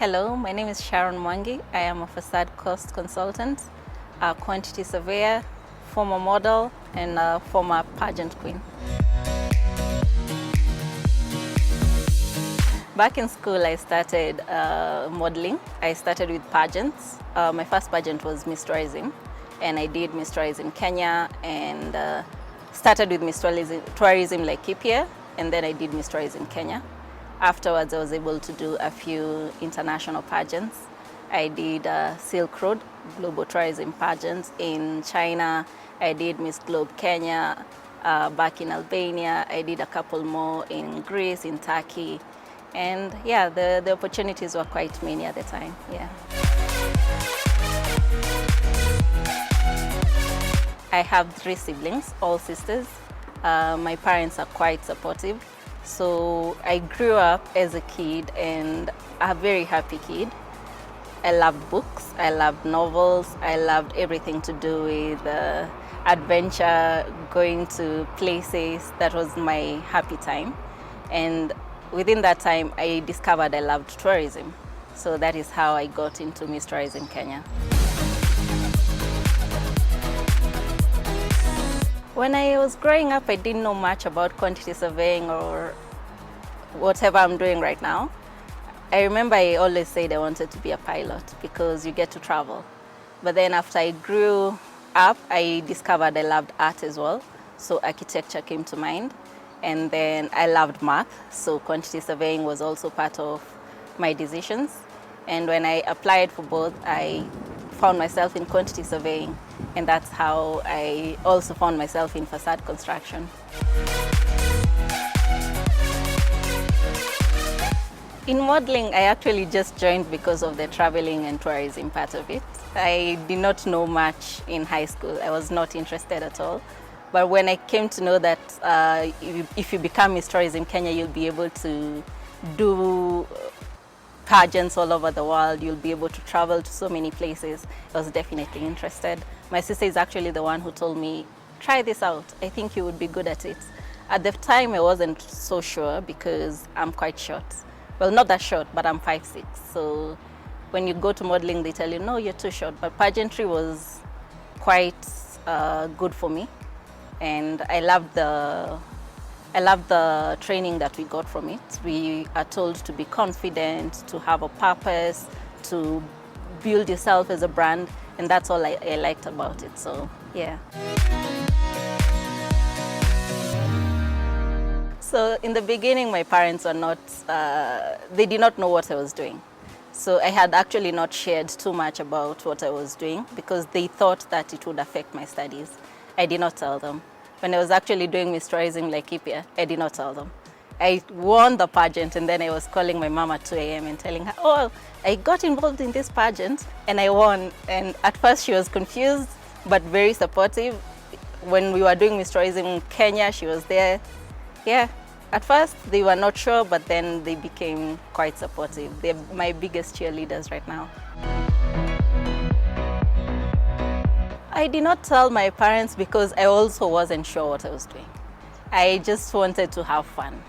Hello, my name is Sharon Waleo. I am a facade cost consultant, a quantity surveyor, former model, and a former pageant queen. Back in school, I started modeling. I started with pageants. My first pageant was Miss Tourism, and I did Miss Tourism Kenya, and started with Miss Tourism Laikipia, and then I did Miss Tourism Kenya. Afterwards, I was able to do a few international pageants. I did Silk Road Global Tourism pageants in China. I did Miss Globe Kenya back in Albania. I did a couple more in Greece, in Turkey. And yeah, the opportunities were quite many at the time, yeah. I have 3 siblings, all sisters. My parents are quite supportive. So I grew up as a kid and a very happy kid. I loved books, I loved novels, I loved everything to do with adventure, going to places. That was my happy time. And within that time, I discovered I loved tourism. So that is how I got into Miss Tourism Kenya. When I was growing up, I didn't know much about quantity surveying or whatever I'm doing right now. I remember I always said I wanted to be a pilot because you get to travel. But then after I grew up, I discovered I loved art as well. So architecture came to mind. And then I loved math, so quantity surveying was also part of my decisions. And when I applied for both, I found myself in quantity surveying, and that's how I also found myself in facade construction. In modeling, I actually just joined because of the traveling and tourism part of it. I did not know much in high school. I was not interested at all. But when I came to know that if you become Miss Tourism Kenya, you'll be able to do pageants all over the world, you'll be able to travel to so many places, I was definitely interested. My sister is actually the one who told me, try this out, I think you would be good at it. At the time, I wasn't so sure because I'm quite short. Well, not that short, but I'm 5'6". So when you go to modeling, they tell you, no, you're too short. But pageantry was quite good for me. And I loved the training that we got from it. We are told to be confident, to have a purpose, to build yourself as a brand, and that's all I liked about it, so yeah. So in the beginning, my parents were not, they did not know what I was doing. So I had actually not shared too much about what I was doing because they thought that it would affect my studies. I did not tell them. When I was actually doing Miss Tourism Laikipia, I did not tell them. I won the pageant, and then I was calling my mom at 2 a.m. and telling her, oh, I got involved in this pageant and I won. And at first she was confused, but very supportive. When we were doing Miss Tourism Kenya, she was there. Yeah, at first they were not sure, but then they became quite supportive. They're my biggest cheerleaders right now. I did not tell my parents because I also wasn't sure what I was doing. I just wanted to have fun.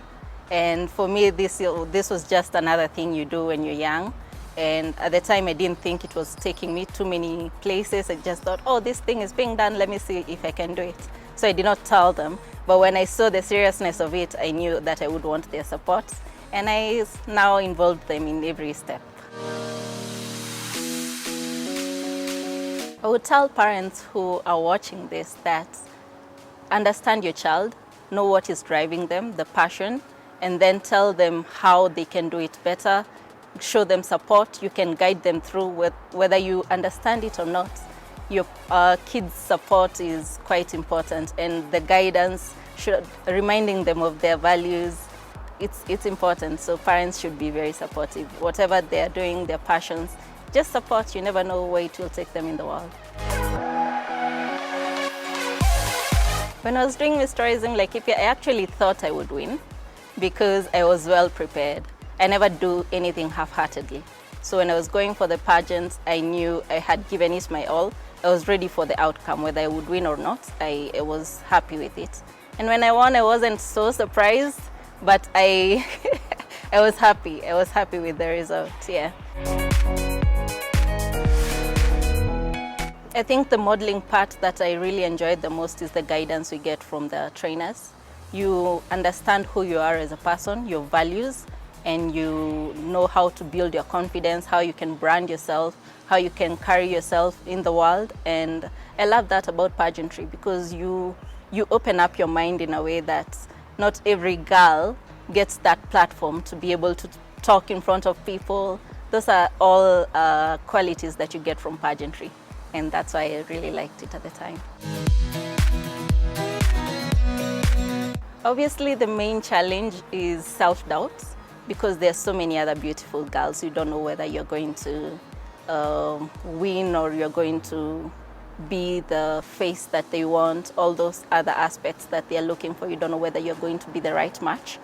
And for me, this was just another thing you do when you're young. And at the time, I didn't think it was taking me too many places. I just thought, oh, this thing is being done, let me see if I can do it. So I did not tell them. But when I saw the seriousness of it, I knew that I would want their support. And I now involved them in every step. I would tell parents who are watching this that understand your child, know what is driving them, the passion, and then tell them how they can do it better, show them support. You can guide them through whether you understand it or not. Your kids' support is quite important, and the guidance, reminding them of their values, it's important. So parents should be very supportive. Whatever they're doing, their passions, just support. You never know where it will take them in the world. When I was doing Miss Tourism Laikipia, I actually thought I would win because I was well prepared. I never do anything half-heartedly. So when I was going for the pageant, I knew I had given it my all. I was ready for the outcome, whether I would win or not. I was happy with it. And when I won, I wasn't so surprised, but I I was happy. I was happy with the result, yeah. I think the modeling part that I really enjoyed the most is the guidance we get from the trainers. You understand who you are as a person, your values, and you know how to build your confidence, how you can brand yourself, how you can carry yourself in the world. And I love that about pageantry, because you open up your mind in a way that not every girl gets that platform to be able to talk in front of people. Those are all qualities that you get from pageantry, and that's why I really liked it at the time. Obviously, the main challenge is self-doubt, because there's so many other beautiful girls. You don't know whether you're going to win or you're going to be the face that they want, all those other aspects that they're looking for. You don't know whether you're going to be the right match.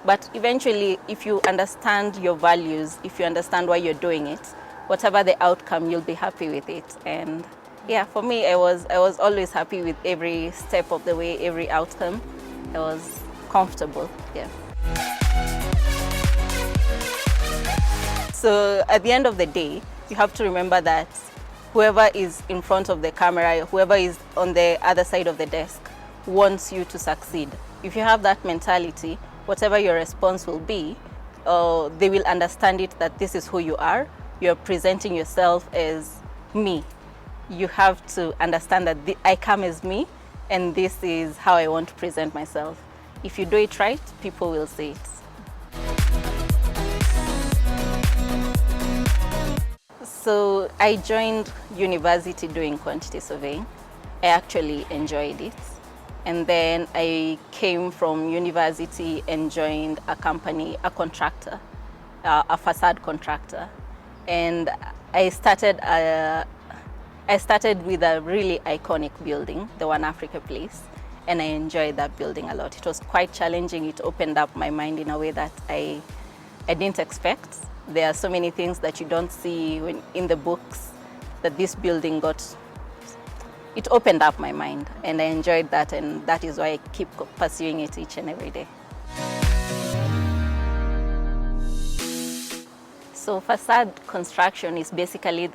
But eventually, if you understand your values, if you understand why you're doing it, whatever the outcome, you'll be happy with it. And yeah, for me, I was always happy with every step of the way, every outcome. I was comfortable, yeah. So at the end of the day, you have to remember that whoever is in front of the camera, whoever is on the other side of the desk, wants you to succeed. If you have that mentality, whatever your response will be, they will understand it, that this is who you are. You're presenting yourself as me. You have to understand that I come as me, and this is how I want to present myself. If you do it right, people will see it. So I joined university doing quantity surveying. I actually enjoyed it. And then I came from university and joined a company, a contractor, a facade contractor. And I started with a really iconic building, the One Africa Place, and I enjoyed that building a lot. It was quite challenging. It opened up my mind in a way that I didn't expect. There are so many things that you don't see in the books that this building got. It opened up my mind, and I enjoyed that, and that is why I keep pursuing it each and every day. So facade construction is basically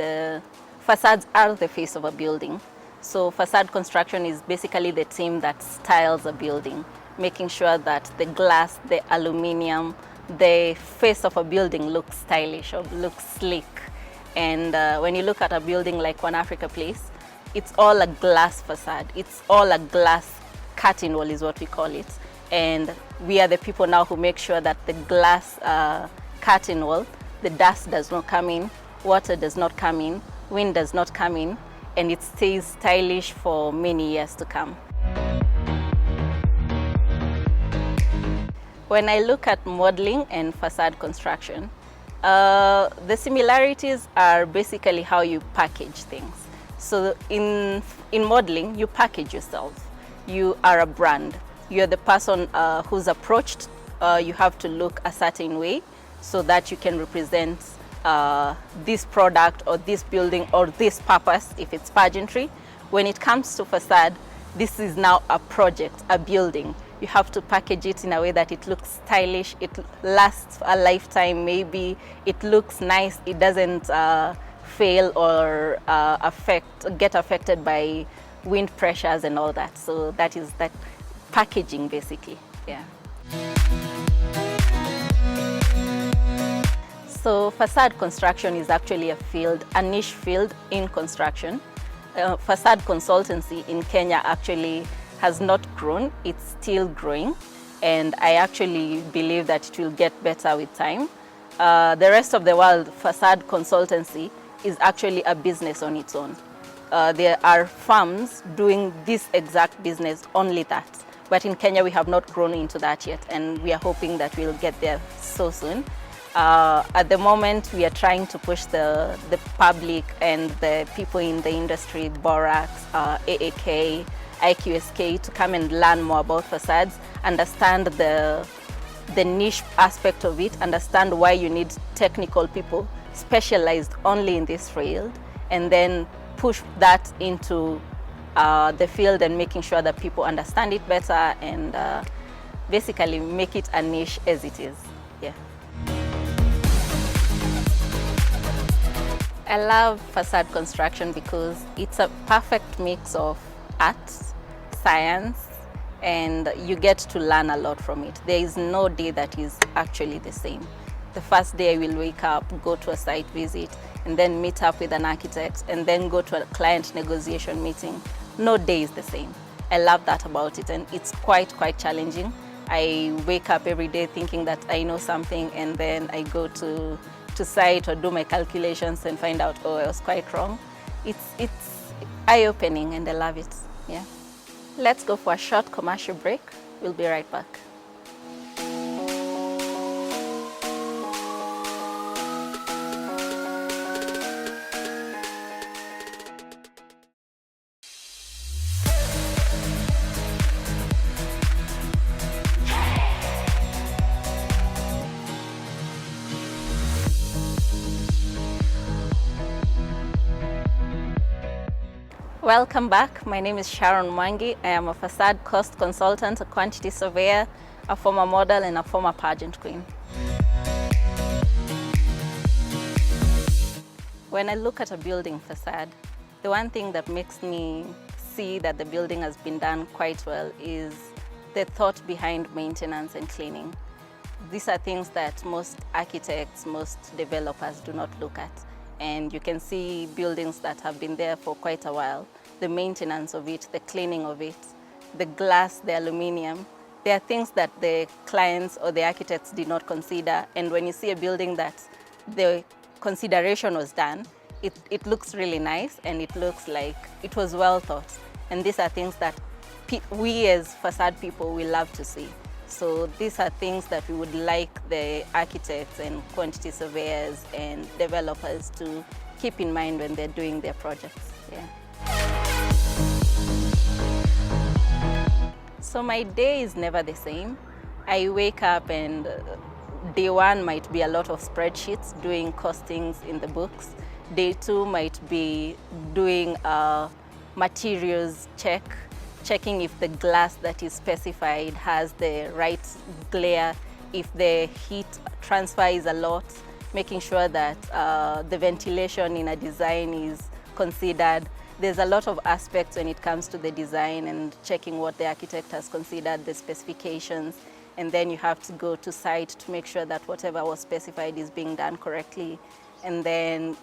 facades are the face of a building. So facade construction is basically the team that styles a building, making sure that the glass, the aluminum, the face of a building looks stylish or looks sleek. And when you look at a building like One Africa Place, it's all a glass facade. It's all a glass curtain wall is what we call it. And we are the people now who make sure that the glass curtain wall, the dust does not come in, water does not come in, wind does not come in, and it stays stylish for many years to come. When I look at modeling and facade construction, the similarities are basically how you package things. So in modeling, you package yourself. You are a brand. You're the person who's approached. You have to look a certain way so that you can represent this product or this building or this purpose if it's pageantry. When it comes to facade, this is now a project, a building. You have to package it in a way that it looks stylish, it lasts a lifetime maybe, it looks nice, it doesn't fail or get affected by wind pressures and all that. So that is that packaging basically, yeah. So facade construction is actually a niche field in construction. Facade consultancy in Kenya actually has not grown, it's still growing, and I actually believe that it will get better with time. The rest of the world, facade consultancy is actually a business on its own. There are firms doing this exact business, only that. But in Kenya, we have not grown into that yet, and we are hoping that we'll get there so soon. At the moment, we are trying to push the public and the people in the industry, Borax, AAK, IQSK, to come and learn more about facades, understand the niche aspect of it, understand why you need technical people specialized only in this field, and then push that into the field and making sure that people understand it better and basically make it a niche as it is. Yeah. I love facade construction because it's a perfect mix of art, science, and you get to learn a lot from it. There is no day that is actually the same. The first day I will wake up, go to a site visit, and then meet up with an architect, and then go to a client negotiation meeting. No day is the same. I love that about it, and it's quite challenging. I wake up every day thinking that I know something, and then I go to site or do my calculations and find out, oh, I was quite wrong. It's eye-opening, and I love it. Yeah. Let's go for a short commercial break. We'll be right back. Welcome back. My name is Sharon Waleo. I am a facade cost consultant, a quantity surveyor, a former model, and a former pageant queen. When I look at a building facade, the one thing that makes me see that the building has been done quite well is the thought behind maintenance and cleaning. These are things that most architects, most developers do not look at. And you can see buildings that have been there for quite a while. The maintenance of it, the cleaning of it, the glass, the aluminium. There are things that the clients or the architects did not consider. And when you see a building that the consideration was done, it looks really nice, and it looks like it was well thought. And these are things that we as facade people, we love to see. So these are things that we would like the architects and quantity surveyors and developers to keep in mind when they're doing their projects. Yeah. So my day is never the same. I wake up and day one might be a lot of spreadsheets, doing costings in the books. Day two might be doing a materials check, checking if the glass that is specified has the right glare, if the heat transfer is a lot, making sure that the ventilation in a design is considered. There's a lot of aspects when it comes to the design and checking what the architect has considered, the specifications, and then you have to go to site to make sure that whatever was specified is being done correctly, and then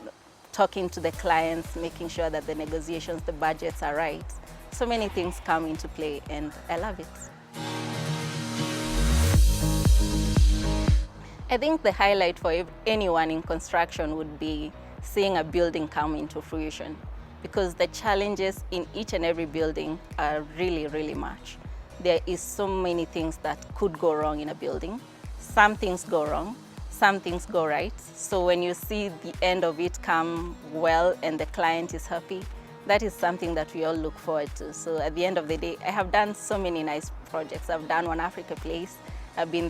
talking to the clients, making sure that the negotiations, the budgets are right. So many things come into play, and I love it. I think the highlight for anyone in construction would be seeing a building come into fruition, because the challenges in each and every building are really much. There is so many things that could go wrong in a building. Some things go wrong, some things go right. So when you see the end of it come well and the client is happy, that is something that we all look forward to. So at the end of the day, I have done so many nice projects. I've done One Africa Place. I've been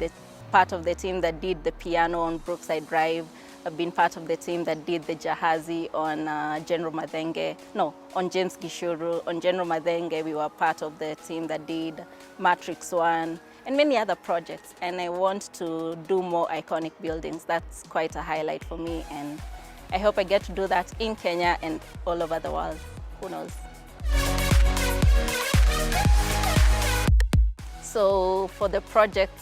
part of the team that did the piano on Brookside Drive. I've been part of the team that did the Jahazi on on James Gishuru. On General Madenge, we were part of the team that did Matrix 1 and many other projects. And I want to do more iconic buildings. That's quite a highlight for me. And I hope I get to do that in Kenya and all over the world. Who knows? So for the project,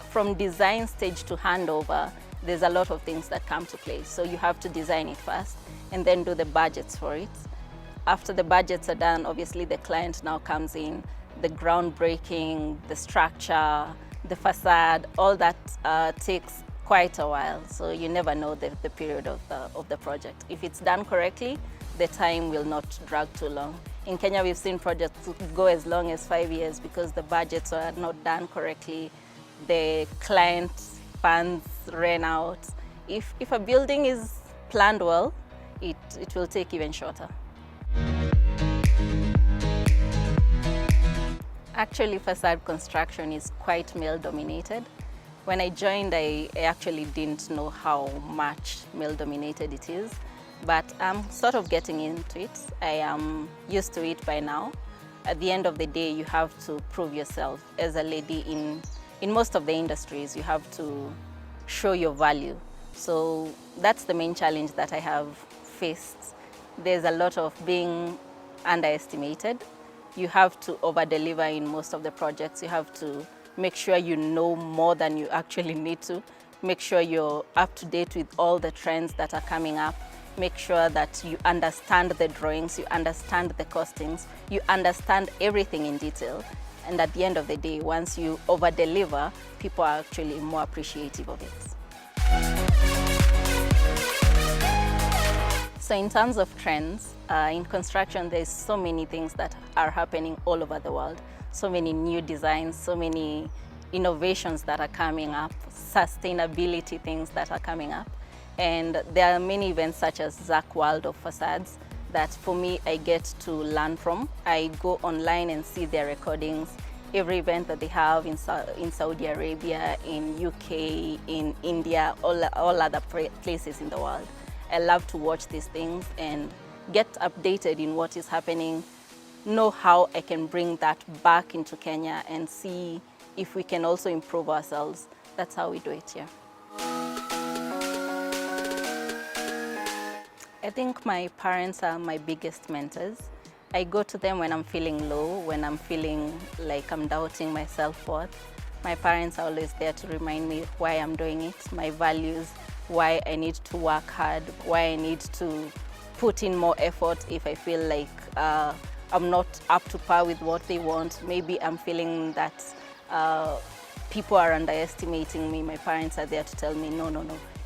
from design stage to handover, there's a lot of things that come to play. So you have to design it first and then do the budgets for it. After the budgets are done, obviously the client now comes in, the groundbreaking, the structure, the facade, all that takes quite a while. So you never know the period of the project. If it's done correctly, the time will not drag too long. In Kenya, we've seen projects go as long as 5 years because the budgets are not done correctly. The client funds ran out. If a building is planned well, it will take even shorter. Actually, facade construction is quite male-dominated. When I joined, I actually didn't know how much male-dominated it is, but I'm sort of getting into it. I am used to it by now. At the end of the day, you have to prove yourself as a lady in most of the industries. You have to show your value. So that's the main challenge that I have faced, there's a lot of being underestimated. You have to over-deliver in most of the projects. You have to make sure you know more than you actually need to. Make sure you're up to date with all the trends that are coming up. Make sure that you understand the drawings, you understand the costings, you understand everything in detail. And at the end of the day, once you over-deliver, people are actually more appreciative of it. So in terms of trends, in construction, there's so many things that are happening all over the world. So many new designs, so many innovations that are coming up, sustainability things that are coming up. And there are many events such as Zach World of Facades that for me, I get to learn from. I go online and see their recordings, every event that they have in Saudi Arabia, in UK, in India, all other places in the world. I love to watch these things and get updated in what is happening, know how I can bring that back into Kenya and see if we can also improve ourselves. That's how we do it here. I think my parents are my biggest mentors. I go to them when I'm feeling low, when I'm feeling like I'm doubting my self-worth. My parents are always there to remind me why I'm doing it, my values, why I need to work hard, why I need to put in more effort if I feel like I'm not up to par with what they want. Maybe I'm feeling that people are underestimating me. My parents are there to tell me, no,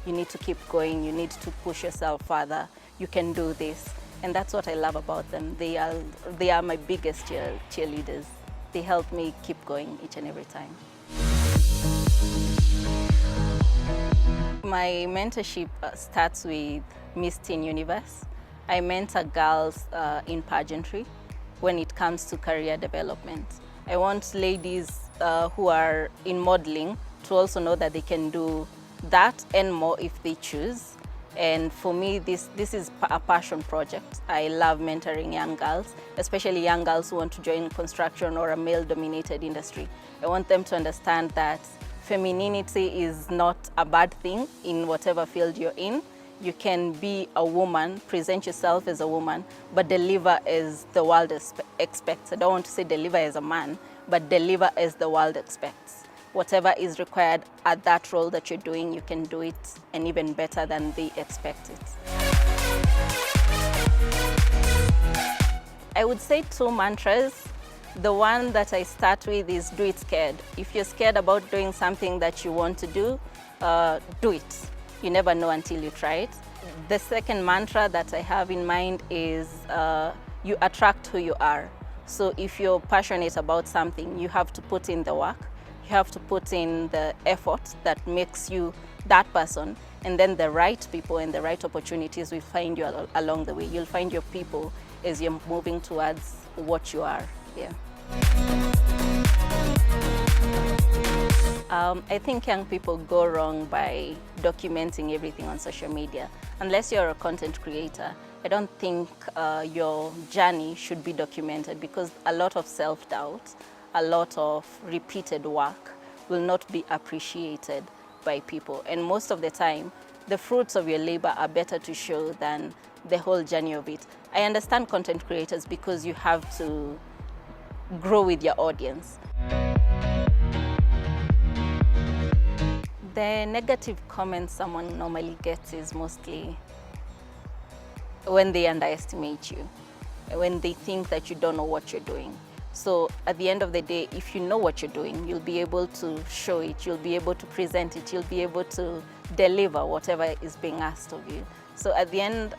you need to keep going, you need to push yourself further, you can do this. And that's what I love about them. They are my biggest cheerleaders. They help me keep going each and every time. My mentorship starts with Miss Teen Universe. I mentor girls in pageantry when it comes to career development. I want ladies who are in modeling to also know that they can do that and more if they choose. And for me, this is a passion project. I love mentoring young girls, especially young girls who want to join construction or a male-dominated industry. I want them to understand that femininity is not a bad thing in whatever field you're in. You can be a woman, present yourself as a woman, but deliver as the world expects. I don't want to say deliver as a man, but deliver as the world expects. Whatever is required at that role that you're doing, you can do it, and even better than they expect it. I would say 2 mantras. The one that I start with is do it scared. If you're scared about doing something that you want to do it. You never know until you try it. The second mantra that I have in mind is you attract who you are. So if you're passionate about something, you have to put in the work. You have to put in the effort that makes you that person, and then the right people and the right opportunities will find you along the way. You'll find your people as you're moving towards what you are. Yeah. I think young people go wrong by documenting everything on social media. Unless you're a content creator, I don't think your journey should be documented, because a lot of self-doubt, a lot of repeated work will not be appreciated by people. And most of the time, the fruits of your labor are better to show than the whole journey of it. I understand content creators because you have to grow with your audience. The negative comments someone normally gets is mostly when they underestimate you, when they think that you don't know what you're doing. So at the end of the day, if you know what you're doing, you'll be able to show it, you'll be able to present it, you'll be able to deliver whatever is being asked of you. So at the end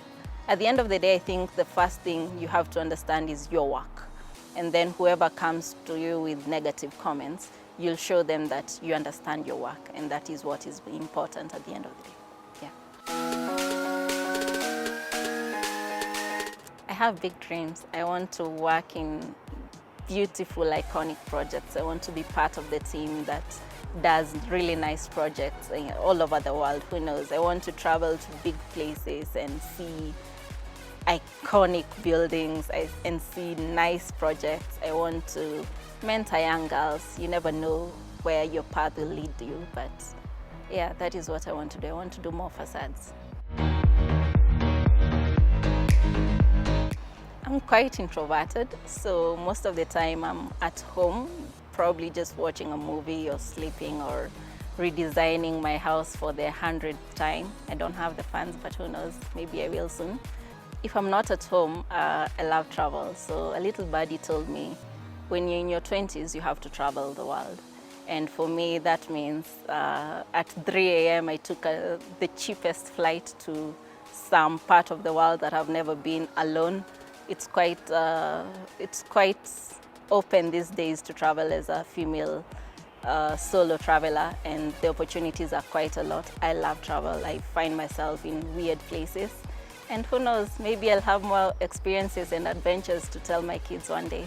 of the day, I think the first thing you have to understand is your work. And then whoever comes to you with negative comments, you'll show them that you understand your work, and that is what is important at the end of the day. Yeah. I have big dreams. I want to work in beautiful, iconic projects. I want to be part of the team that does really nice projects all over the world. Who knows? I want to travel to big places and see iconic buildings and see nice projects. I want to mentor young girls. You never know where your path will lead you, but yeah, that is what I want to do. I want to do more facades. quite introverted, so most of the time I'm at home, probably just watching a movie or sleeping or redesigning my house for the 100th time. I don't have the funds, but who knows, maybe I will soon. If I'm not at home, I love travel. So a little birdie told me, when you're in your 20s, you have to travel the world. And for me, that means at 3 a.m. I took the cheapest flight to some part of the world that I've never been alone. It's quite open these days to travel as a female solo traveler, and the opportunities are quite a lot. I love travel. I find myself in weird places. And who knows, maybe I'll have more experiences and adventures to tell my kids one day.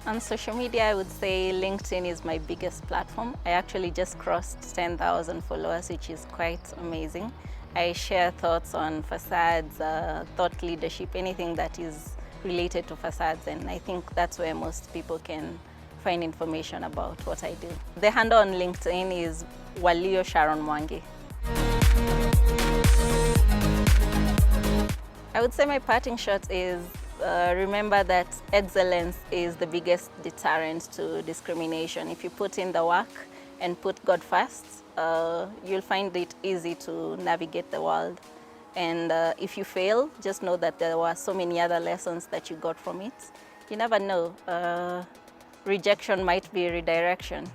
On social media, I would say LinkedIn is my biggest platform. I actually just crossed 10,000 followers, which is quite amazing. I share thoughts on facades, thought leadership, anything that is related to facades, and I think that's where most people can find information about what I do. The handle on LinkedIn is Waleo Sharon Mwangi. I would say my parting shot is remember that excellence is the biggest deterrent to discrimination. If you put in the work and put God first, you'll find it easy to navigate the world. And if you fail, just know that there were so many other lessons that you got from it. You never know. Rejection might be redirection.